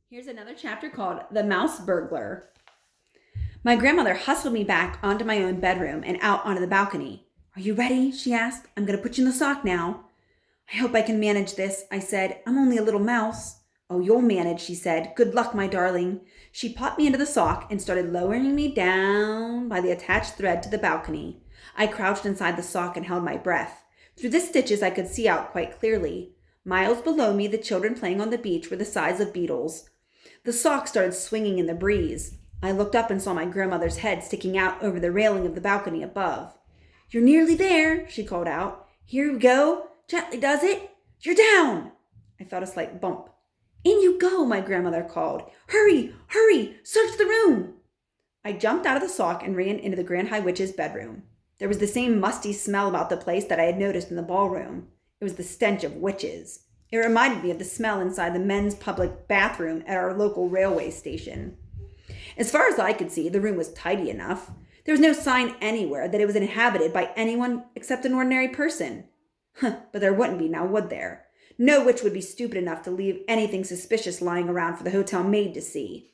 Here's another chapter called The Mouse Burglar. My grandmother hustled me back onto my own bedroom and out onto the balcony. Are you ready? She asked. I'm going to put you in the sock now. I hope I can manage this, I said. I'm only a little mouse. Oh, you'll manage, she said. Good luck, my darling. She popped me into the sock and started lowering me down by the attached thread to the balcony. I crouched inside the sock and held my breath. Through the stitches, I could see out quite clearly. Miles below me, the children playing on the beach were the size of beetles. The sock started swinging in the breeze. I looked up and saw my grandmother's head sticking out over the railing of the balcony above. You're nearly there, she called out. Here we go. Gently does it. You're down. I felt a slight bump. In you go, my grandmother called. Hurry, hurry, search the room. I jumped out of the sock and ran into the Grand High Witch's bedroom. There was the same musty smell about the place that I had noticed in the ballroom. It was the stench of witches. It reminded me of the smell inside the men's public bathroom at our local railway station. As far as I could see, the room was tidy enough. There was no sign anywhere that it was inhabited by anyone except an ordinary person. But there wouldn't be now, would there? No witch would be stupid enough to leave anything suspicious lying around for the hotel maid to see.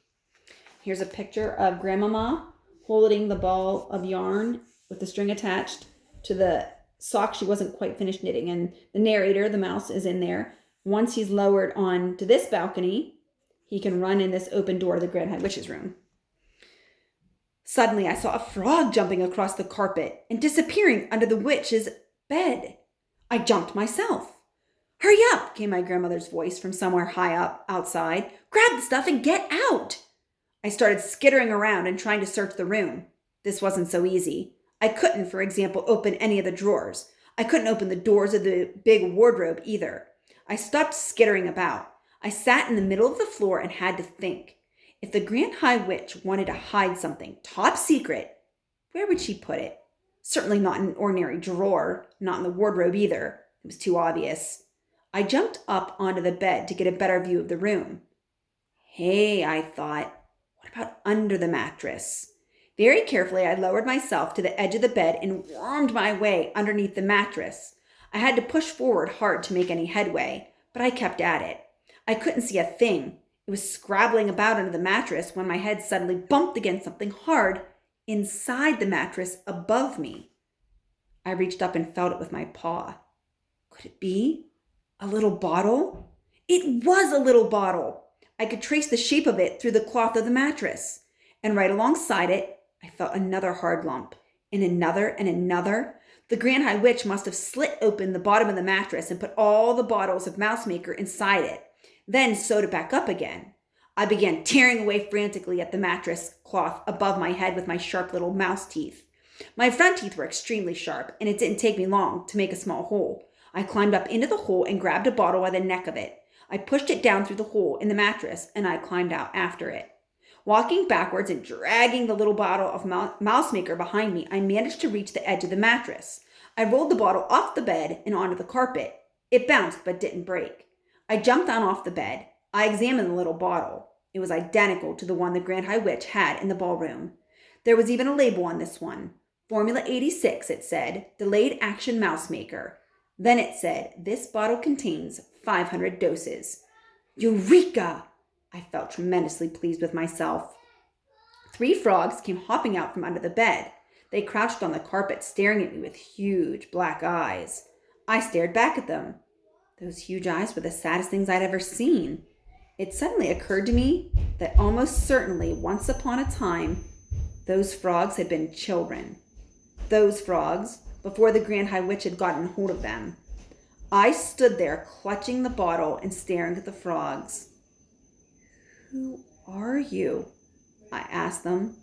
Here's a picture of Grandmama holding the ball of yarn with the string attached to the sock she wasn't quite finished knitting. And the narrator, the mouse, is in there. Once he's lowered on to this balcony, he can run in this open door to the Grand High Witch's room. Suddenly, I saw a frog jumping across the carpet and disappearing under the witch's bed. I jumped myself. Hurry up, came my grandmother's voice from somewhere high up outside. Grab the stuff and get out. I started skittering around and trying to search the room. This wasn't so easy. I couldn't, for example, open any of the drawers. I couldn't open the doors of the big wardrobe either. I stopped skittering about. I sat in the middle of the floor and had to think. If the Grand High Witch wanted to hide something top secret, where would she put it? Certainly not in an ordinary drawer, not in the wardrobe either. It was too obvious. I jumped up onto the bed to get a better view of the room. Hey, I thought, what about under the mattress? Very carefully, I lowered myself to the edge of the bed and wormed my way underneath the mattress. I had to push forward hard to make any headway, but I kept at it. I couldn't see a thing. It was scrabbling about under the mattress when my head suddenly bumped against something hard inside the mattress above me. I reached up and felt it with my paw. Could it be a little bottle? It was a little bottle. I could trace the shape of it through the cloth of the mattress. And right alongside it, I felt another hard lump, and another and another. The Grand High Witch must have slit open the bottom of the mattress and put all the bottles of Mouse Maker inside it, then sewed it back up again. I began tearing away frantically at the mattress cloth above my head with my sharp little mouse teeth. My front teeth were extremely sharp, and it didn't take me long to make a small hole. I climbed up into the hole and grabbed a bottle by the neck of it. I pushed it down through the hole in the mattress, and I climbed out after it. Walking backwards and dragging the little bottle of Mouse Maker behind me, I managed to reach the edge of the mattress. I rolled the bottle off the bed and onto the carpet. It bounced but didn't break. I jumped down off the bed. I examined the little bottle. It was identical to the one the Grand High Witch had in the ballroom. There was even a label on this one. Formula 86, it said, Delayed Action Mouse Maker. Then it said, this bottle contains 500 doses. Eureka! I felt tremendously pleased with myself. 3 frogs came hopping out from under the bed. They crouched on the carpet, staring at me with huge black eyes. I stared back at them. Those huge eyes were the saddest things I'd ever seen. It suddenly occurred to me that almost certainly once upon a time, those frogs had been children. Those frogs, before the Grand High Witch had gotten hold of them. I stood there clutching the bottle and staring at the frogs. Who are you? I asked them.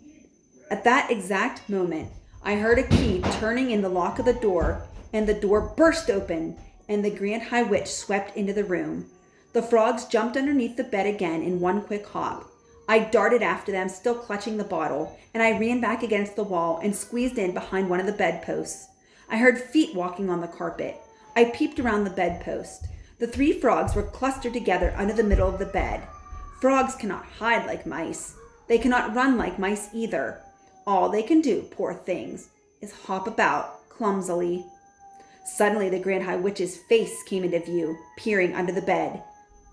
At that exact moment, I heard a key turning in the lock of the door, and the door burst open, and the Grand High Witch swept into the room. The frogs jumped underneath the bed again in one quick hop. I darted after them, still clutching the bottle, and I ran back against the wall and squeezed in behind one of the bedposts. I heard feet walking on the carpet. I peeped around the bedpost. The 3 frogs were clustered together under the middle of the bed. Frogs cannot hide like mice. They cannot run like mice either. All they can do, poor things, is hop about clumsily. Suddenly, the Grand High Witch's face came into view, peering under the bed.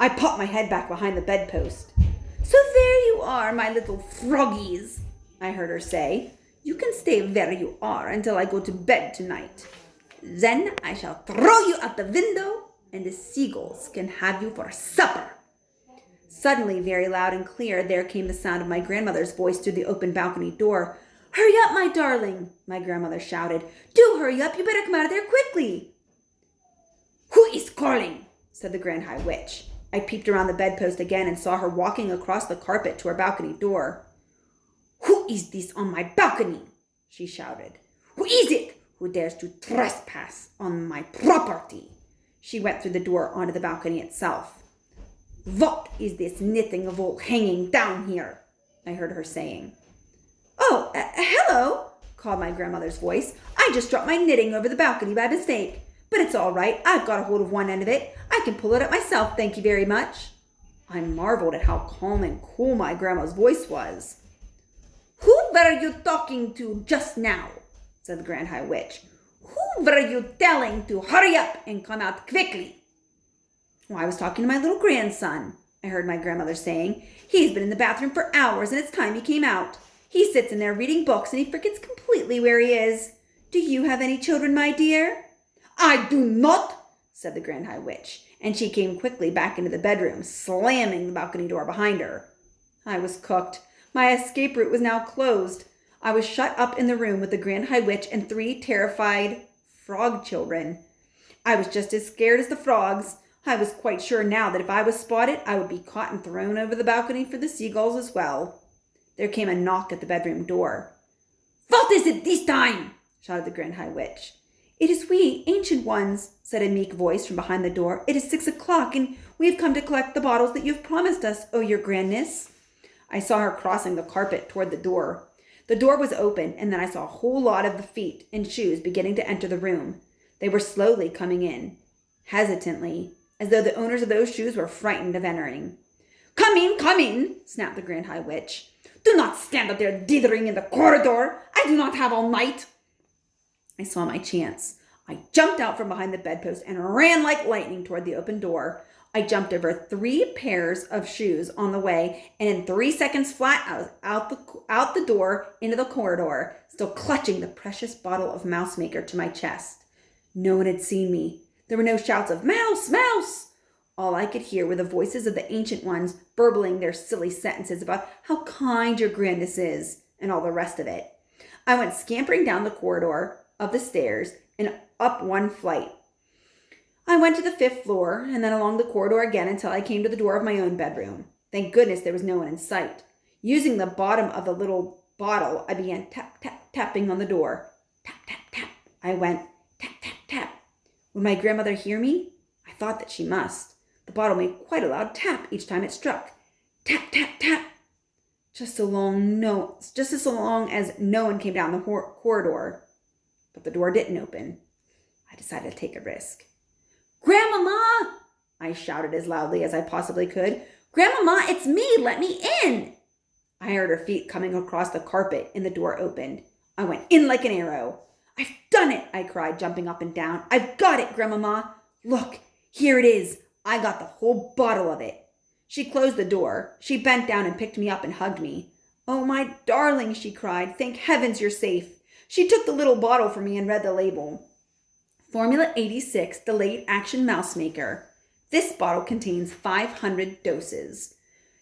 I popped my head back behind the bedpost. So there you are, my little froggies, I heard her say. You can stay where you are until I go to bed tonight. Then I shall throw you out the window, and the seagulls can have you for supper. Suddenly, very loud and clear, there came the sound of my grandmother's voice through the open balcony door. Hurry up, my darling, my grandmother shouted. Do hurry up, you better come out of there quickly. Who is calling? Said the Grand High Witch. I peeped around the bedpost again and saw her walking across the carpet to her balcony door. Who is this on my balcony? She shouted. Who is it who dares to trespass on my property? She went through the door onto the balcony itself. What is this knitting of wool hanging down here? I heard her saying. Oh, hello, called my grandmother's voice. I just dropped my knitting over the balcony by mistake. But it's all right. I've got a hold of one end of it. I can pull it up myself, thank you very much. I marveled at how calm and cool my grandma's voice was. Who were you talking to just now? Said the Grand High Witch. Who were you telling to hurry up and come out quickly? Well, I was talking to my little grandson, I heard my grandmother saying. He's been in the bathroom for hours and it's time he came out. He sits in there reading books and he forgets completely where he is. Do you have any children, my dear? I do not, said the Grand High Witch, and she came quickly back into the bedroom, slamming the balcony door behind her. I was cooked. My escape route was now closed. I was shut up in the room with the Grand High Witch and 3 terrified frog children. I was just as scared as the frogs. I was quite sure now that if I was spotted, I would be caught and thrown over the balcony for the seagulls as well. There came a knock at the bedroom door. What is it this time? Shouted the Grand High Witch. It is we, ancient ones, said a meek voice from behind the door. It is 6 o'clock, and we have come to collect the bottles that you have promised us, O your grandness. I saw her crossing the carpet toward the door. The door was open, and then I saw a whole lot of the feet and shoes beginning to enter the room. They were slowly coming in, hesitantly, as though the owners of those shoes were frightened of entering. Come in, snapped the Grand High Witch. Do not stand up there dithering in the corridor. I do not have all night. I saw my chance. I jumped out from behind the bedpost and ran like lightning toward the open door. I jumped over 3 pairs of shoes on the way, and in 3 seconds flat, I was out the door into the corridor, still clutching the precious bottle of Mouse Maker to my chest. No one had seen me. There were no shouts of "Mouse, Mouse!" All I could hear were the voices of the ancient ones burbling their silly sentences about how kind your grandness is, and all the rest of it. I went scampering down the corridor of the stairs and up 1 flight. I went to the 5th floor and then along the corridor again until I came to the door of my own bedroom. Thank goodness there was no one in sight. Using the bottom of the little bottle, I began tapping on the door. Tap, tap, tap. I went tap, tap, tap. Would my grandmother hear me? I thought that she must. The bottle made quite a loud tap each time it struck. Tap, tap, tap. Just as long as no one came down the corridor. But the door didn't open. I decided to take a risk. Grandmama! I shouted as loudly as I possibly could. Grandmama, it's me! Let me in! I heard her feet coming across the carpet and the door opened. I went in like an arrow. I've done it! I cried, jumping up and down. I've got it, Grandmama! Look, here it is. I got the whole bottle of it. She closed the door. She bent down and picked me up and hugged me. Oh, my darling, she cried. Thank heavens you're safe. She took the little bottle from me and read the label. Formula 86 Delayed Action Mouse Maker. This bottle contains 500 doses.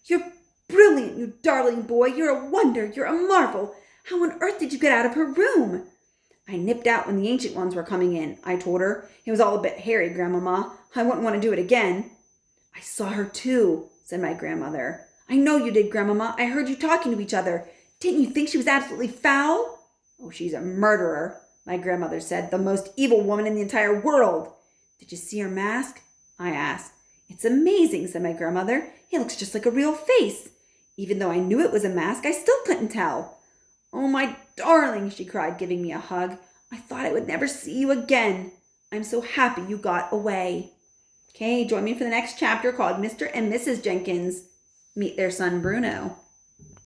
You're brilliant, you darling boy. You're a wonder. You're a marvel. How on earth did you get out of her room? I nipped out when the ancient ones were coming in, I told her. It was all a bit hairy, Grandmama. I wouldn't want to do it again. I saw her too, said my grandmother. I know you did, Grandmama. I heard you talking to each other. Didn't you think she was absolutely foul? Oh, she's a murderer, my grandmother said. The most evil woman in the entire world. Did you see her mask? I asked. It's amazing, said my grandmother. It looks just like a real face. Even though I knew it was a mask, I still couldn't tell. Oh, my darling, she cried, giving me a hug. I thought I would never see you again. I'm so happy you got away. Okay, join me for the next chapter called Mr. and Mrs. Jenkins Meet Their Son Bruno.